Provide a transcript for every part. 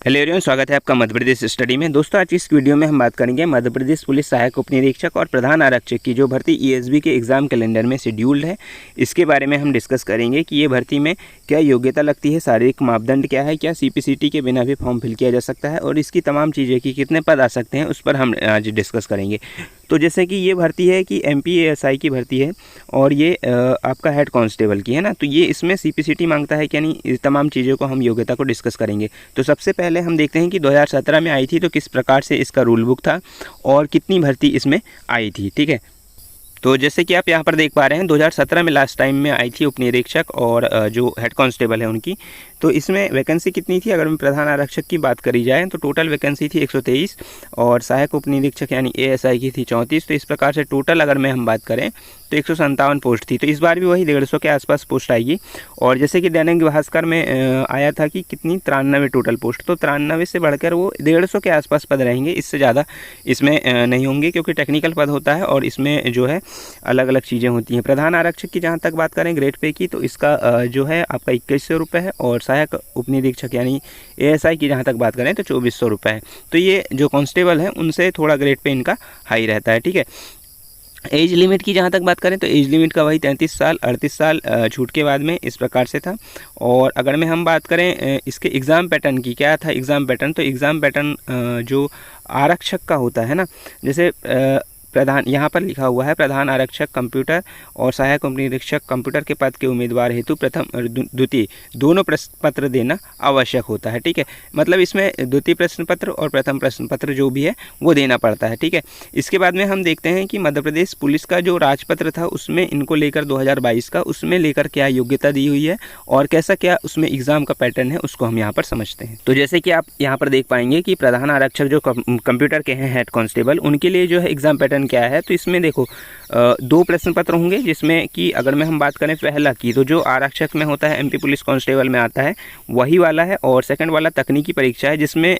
Hello everyone, स्वागत है आपका मध्य प्रदेश स्टडी में। दोस्तों, आज इस वीडियो में हम बात करेंगे मध्य प्रदेश पुलिस सहायक उप निरीक्षक और प्रधान आरक्षक की जो भर्ती ईएसबी के एग्ज़ाम कैलेंडर में शेड्यूल्ड है, इसके बारे में हम डिस्कस करेंगे कि ये भर्ती में क्या योग्यता लगती है, शारीरिक मापदंड क्या है, क्या सीपीसीटी के बिना भी फॉर्म फिल किया जा सकता है और इसकी तमाम चीज़ें कि कितने पद आ सकते हैं उस पर हम आज डिस्कस करेंगे। तो जैसे कि ये भर्ती है कि एमपीएएसआई की भर्ती है और ये आपका हेड कांस्टेबल की है ना, तो ये इसमें सीपीसीटी मांगता है क्या नहीं, इस तमाम चीज़ों को हम योग्यता को डिस्कस करेंगे। तो सबसे पहले हम देखते हैं कि 2017 में आई थी तो किस प्रकार से इसका रूल बुक था और कितनी भर्ती इसमें आई थी। ठीक है, तो जैसे कि आप यहाँ पर देख पा रहे हैं 2017 में लास्ट टाइम में आई थी उप निरीक्षक और जो हेड कांस्टेबल है उनकी। तो इसमें वैकेंसी कितनी थी, अगर प्रधान आरक्षक की बात करी जाए तो टोटल वैकेंसी थी 123 और सहायक उप निरीक्षक यानी एएसआई की थी 34। तो इस प्रकार से टोटल अगर हम बात करें तो 157 पोस्ट थी। तो इस बार भी वही 150 के आसपास पोस्ट आएगी। और जैसे कि दैनिक भास्कर में आया था कि कितनी 93 टोटल पोस्ट, तो 93 से बढ़कर वो 150 के आसपास पद रहेंगे, इससे ज़्यादा इसमें नहीं होंगे क्योंकि टेक्निकल पद होता है और इसमें जो है अलग अलग चीज़ें होती हैं। प्रधान आरक्षक की जहाँ तक बात करें ग्रेड पे की, तो इसका जो है आपका 2100 रुपये है और सहायक उप निरीक्षक यानी एएसआई की जहाँ तक बात करें तो 2400 रुपये है। तो ये जो कांस्टेबल है उनसे थोड़ा ग्रेड पे इनका हाई रहता है। ठीक है, एज लिमिट की जहाँ तक बात करें तो एज लिमिट का वही 33 साल 38 साल छूट के बाद में इस प्रकार से था। और अगर हम बात करें इसके एग्ज़ाम पैटर्न की, क्या था एग्ज़ाम पैटर्न, तो एग्ज़ाम पैटर्न जो आरक्षक का होता है ना, जैसे प्रधान यहाँ पर लिखा हुआ है प्रधान आरक्षक कंप्यूटर और सहायक उप निरीक्षक कंप्यूटर के पद के उम्मीदवार हेतु प्रथम द्वितीय दोनों प्रश्न पत्र देना आवश्यक होता है। ठीक है, मतलब इसमें द्वितीय प्रश्न पत्र और प्रथम प्रश्न पत्र जो भी है वो देना पड़ता है। ठीक है, इसके बाद में हम देखते हैं कि मध्य प्रदेश पुलिस का जो राजपत्र था उसमें इनको लेकर 2022 का उसमें लेकर क्या योग्यता दी हुई है और कैसा क्या उसमें एग्ज़ाम का पैटर्न है उसको हम यहाँ पर समझते हैं। तो जैसे कि आप यहाँ पर देख पाएंगे कि प्रधान आरक्षक जो कंप्यूटर के हैं हेड कांस्टेबल, उनके लिए जो है एग्ज़ाम पैटर्न क्या है। तो इसमें देखो 2 प्रश्न पत्र होंगे, जिसमें कि अगर हम बात करें पहला की तो जो आरक्षक में होता है एमपी पुलिस कांस्टेबल में आता है वही वाला है, और सेकंड वाला तकनीकी परीक्षा है जिसमें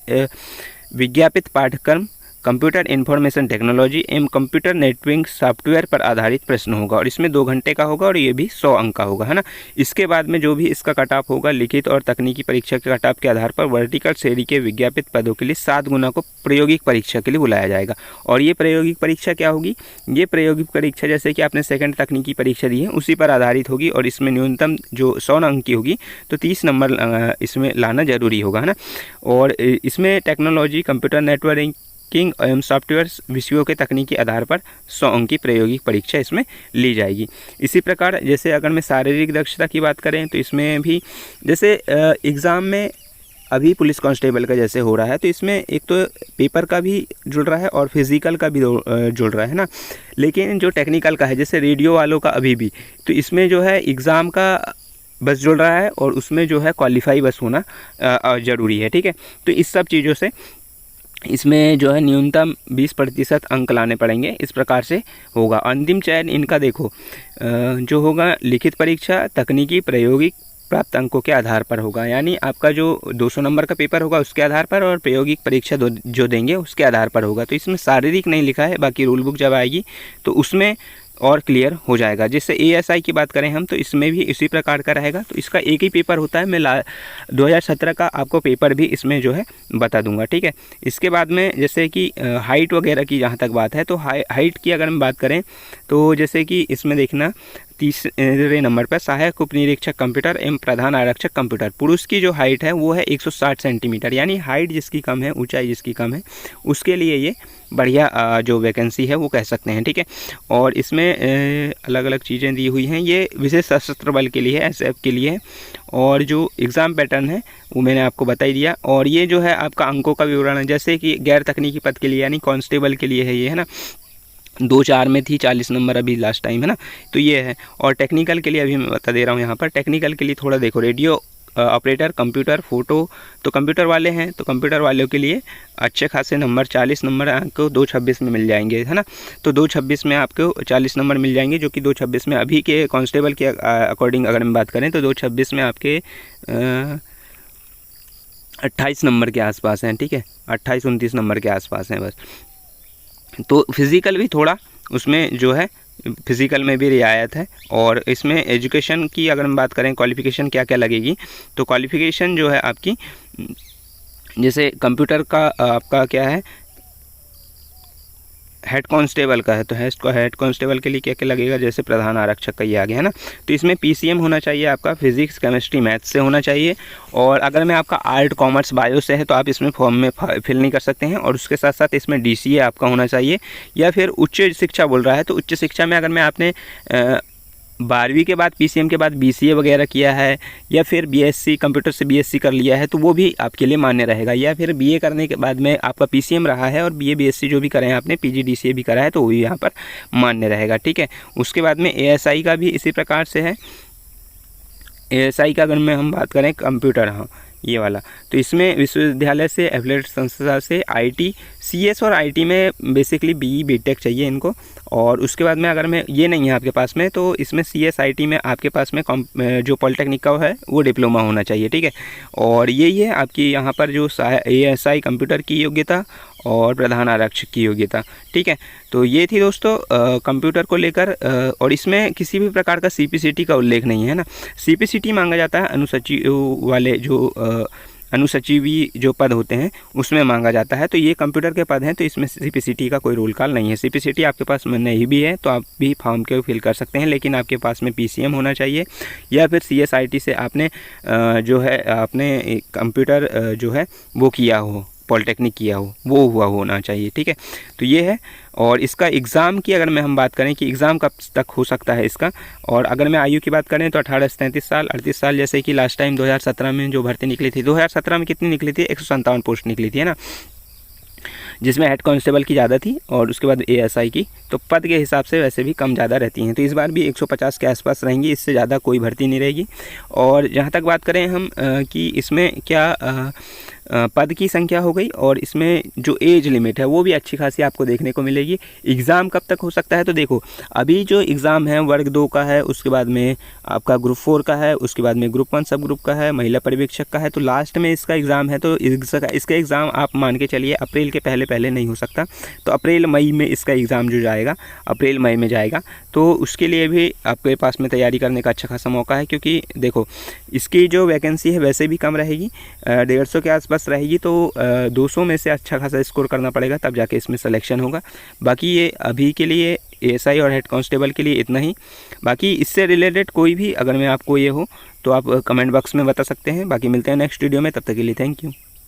विज्ञापित पाठ्यक्रम कंप्यूटर इंफॉर्मेशन टेक्नोलॉजी एवं कंप्यूटर नेटवर्किंग सॉफ्टवेयर पर आधारित प्रश्न होगा और इसमें 2 घंटे का होगा और ये भी 100 अंक का होगा, है ना। इसके बाद में जो भी इसका कट ऑफ होगा लिखित और तकनीकी परीक्षा के कट ऑफ के आधार पर वर्टिकल श्रेणी के विज्ञापित पदों के लिए 7 गुना को प्रायोगिक परीक्षा के लिए बुलाया जाएगा। और ये प्रायोगिक परीक्षा क्या होगी, ये प्रायोगिक परीक्षा जैसे कि आपने सेकंड तकनीकी परीक्षा दी है उसी पर आधारित होगी और इसमें न्यूनतम जो 100 अंक की होगी तो 30 नंबर इसमें लाना जरूरी होगा, है ना। और इसमें टेक्नोलॉजी कंप्यूटर नेटवर्किंग एवं सॉफ्टवेयर विषयों के तकनीकी आधार पर 100 अंक की प्रायोगिक परीक्षा इसमें ली जाएगी। इसी प्रकार जैसे अगर मैं शारीरिक दक्षता की बात करें तो इसमें भी जैसे एग्ज़ाम में अभी पुलिस कांस्टेबल का जैसे हो रहा है तो इसमें एक तो पेपर का भी जुड़ रहा है और फिजिकल का भी जुड़ रहा है ना। लेकिन जो टेक्निकल का है जैसे रेडियो वालों का अभी भी, तो इसमें जो है एग्ज़ाम का बस जुड़ रहा है और उसमें जो है क्वालिफाई बस होना ज़रूरी है। ठीक है, तो इस सब चीज़ों से इसमें जो है न्यूनतम 20% अंक लाने पड़ेंगे, इस प्रकार से होगा। अंतिम चयन इनका देखो जो होगा लिखित परीक्षा तकनीकी प्रायोगिक प्राप्त अंकों के आधार पर होगा, यानी आपका जो 200 नंबर का पेपर होगा उसके आधार पर और प्रायोगिक परीक्षा जो देंगे उसके आधार पर होगा। तो इसमें शारीरिक नहीं लिखा है, बाकी रूल बुक जब आएगी तो उसमें और क्लियर हो जाएगा। जैसे एएसआई की बात करें हम तो इसमें भी इसी प्रकार का रहेगा, तो इसका एक ही पेपर होता है। मैं 2017 का आपको पेपर भी इसमें जो है बता दूंगा। ठीक है, इसके बाद में जैसे कि हाइट वगैरह की जहाँ तक बात है तो हाइट की अगर हम बात करें तो जैसे कि इसमें देखना 30 नंबर पर सहायक उप निरीक्षक कंप्यूटर एवं प्रधान आरक्षक कंप्यूटर पुरुष की जो हाइट है वो है 160 सेंटीमीटर, यानी हाइट जिसकी कम है ऊंचाई जिसकी कम है उसके लिए ये बढ़िया जो वैकेंसी है वो कह सकते हैं। ठीक है, और इसमें अलग अलग चीज़ें दी हुई हैं, ये विशेष सशस्त्र बल के लिए है, एसएफ के लिए है। और जो एग्ज़ाम पैटर्न है वो मैंने आपको बता ही दिया। और ये जो है आपका अंकों का विवरण है, जैसे कि गैर तकनीकी पद के लिए यानी कांस्टेबल के लिए है ये, है ना। 2-4 में थी 40 नंबर अभी लास्ट टाइम, है ना। तो ये है। और टेक्निकल के लिए अभी मैं बता दे रहा हूँ यहाँ पर, टेक्निकल के लिए थोड़ा देखो रेडियो ऑपरेटर कंप्यूटर फोटो, तो कंप्यूटर वाले हैं तो कंप्यूटर वालों के लिए अच्छे खासे नंबर 40 नंबर आपको 226 में मिल जाएंगे, है ना। तो 226 में आपको 40 नंबर मिल जाएंगे, जो कि 226 में अभी के कांस्टेबल के अकॉर्डिंग अगर हम बात करें तो 226 में आपके 28 नंबर के आसपास हैं। ठीक है, 28-29 नंबर के आसपास हैं बस। तो फिज़िकल भी थोड़ा उसमें जो है फिज़िकल में भी रियायत है। और इसमें एजुकेशन की अगर हम बात करें क्वालिफ़िकेशन क्या क्या लगेगी, तो क्वालिफ़िकेशन जो है आपकी जैसे कंप्यूटर का आपका क्या है, हेड कांस्टेबल का है, तो हेड कांस्टेबल के लिए क्या क्या लगेगा, जैसे प्रधान आरक्षक का ये आ गया है ना। तो इसमें पीसीएम होना चाहिए आपका, फिजिक्स केमिस्ट्री मैथ्स से होना चाहिए। और अगर मैं आपका आर्ट कॉमर्स बायो से है तो आप इसमें फॉर्म में फिल नहीं कर सकते हैं। और उसके साथ साथ इसमें डीसीए आपका होना चाहिए, या फिर उच्च शिक्षा बोल रहा है तो उच्च शिक्षा में अगर मैं आपने 12वीं के बाद पीसीएम के बाद बीसीए वगैरह किया है, या फिर बीएससी कंप्यूटर से बीएससी कर लिया है, तो वो भी आपके लिए मान्य रहेगा। या फिर बीए करने के बाद में आपका पीसीएम रहा है और बीए बीएससी जो भी करें आपने, पीजीडीसीए भी करा है, तो वो भी यहाँ पर मान्य रहेगा, ठीक है। उसके बाद में एएसआई का भी इसी प्रकार से है। एएसआई का अगर मैं हम बात करें कंप्यूटर, हाँ ये वाला, तो इसमें विश्वविद्यालय से एफिलिएटेड संस्था से आईटी, सीएस और आईटी में बेसिकली बीई बीटेक चाहिए इनको। और उसके बाद में अगर मैं ये नहीं है आपके पास में, तो इसमें सीएस आईटी में आपके पास में जो पॉलिटेक्निक का है वो डिप्लोमा होना चाहिए, ठीक है। और यही है आपकी यहाँ पर जो एएसआई कंप्यूटर की योग्यता और प्रधान आरक्षक की योग्यता, ठीक है। तो ये थी दोस्तों कंप्यूटर को लेकर। और इसमें किसी भी प्रकार का सीपीसीटी का उल्लेख नहीं है ना। सीपीसीटी मांगा जाता है अनुसूचित वाले जो अनुसचिवी जो पद होते हैं उसमें मांगा जाता है। तो ये कंप्यूटर के पद हैं, तो इसमें सीपीसीटी का कोई रोल कॉल नहीं है। सीपीसीटी आपके पास में नहीं भी है तो आप भी फॉर्म के फिल कर सकते हैं, लेकिन आपके पास में पीसीएम होना चाहिए, या फिर सीएसआईटी से आपने जो है आपने कंप्यूटर जो है वो किया हो, पॉलिटेक्निक किया हो, वो हुआ होना चाहिए, ठीक है। तो ये है। और इसका एग्ज़ाम की अगर हम बात करें कि एग्ज़ाम कब तक हो सकता है इसका, और अगर मैं आयु की बात करें तो 18 से 33 साल, 38 साल, जैसे कि लास्ट टाइम 2017 में जो भर्ती निकली थी, 2017 में कितनी निकली थी, 157 पोस्ट निकली थी, है ना, जिसमें हेड कांस्टेबल की ज़्यादा थी और उसके बाद एएसआई की। तो पद के हिसाब से वैसे भी कम ज़्यादा रहती हैं, तो इस बार भी 150 के आसपास रहेंगी, इससे ज़्यादा कोई भर्ती नहीं रहेगी। और जहाँ तक बात करें हम कि इसमें क्या पद की संख्या हो गई, और इसमें जो एज लिमिट है वो भी अच्छी खासी आपको देखने को मिलेगी। एग्ज़ाम कब तक हो सकता है, तो देखो अभी जो एग्ज़ाम है वर्ग 2 का है, उसके बाद में आपका ग्रुप 4 का है, उसके बाद में ग्रुप 1 सब ग्रुप का है, महिला पर्यवेक्षक का है, तो लास्ट में इसका एग्ज़ाम है। तो इसका एग्ज़ाम आप मान के चलिए अप्रैल के पहले नहीं हो सकता, तो अप्रैल मई में इसका एग्ज़ाम जो जाएगा, अप्रैल मई में जाएगा। तो उसके लिए भी आपके पास में तैयारी करने का अच्छा खासा मौका है, क्योंकि देखो इसकी जो वैकेंसी है वैसे भी कम रहेगी, 150 के आसपास रहेगी। तो 200 में से अच्छा खासा स्कोर करना पड़ेगा, तब जाके इसमें सिलेक्शन होगा। बाकी ये अभी के लिए एएसआई और हेड कांस्टेबल के लिए इतना ही। बाकी इससे रिलेटेड कोई भी अगर मैं आपको ये हो तो आप कमेंट बॉक्स में बता सकते हैं। बाकी मिलते हैं नेक्स्ट वीडियो में, तब तक के लिए थैंक यू।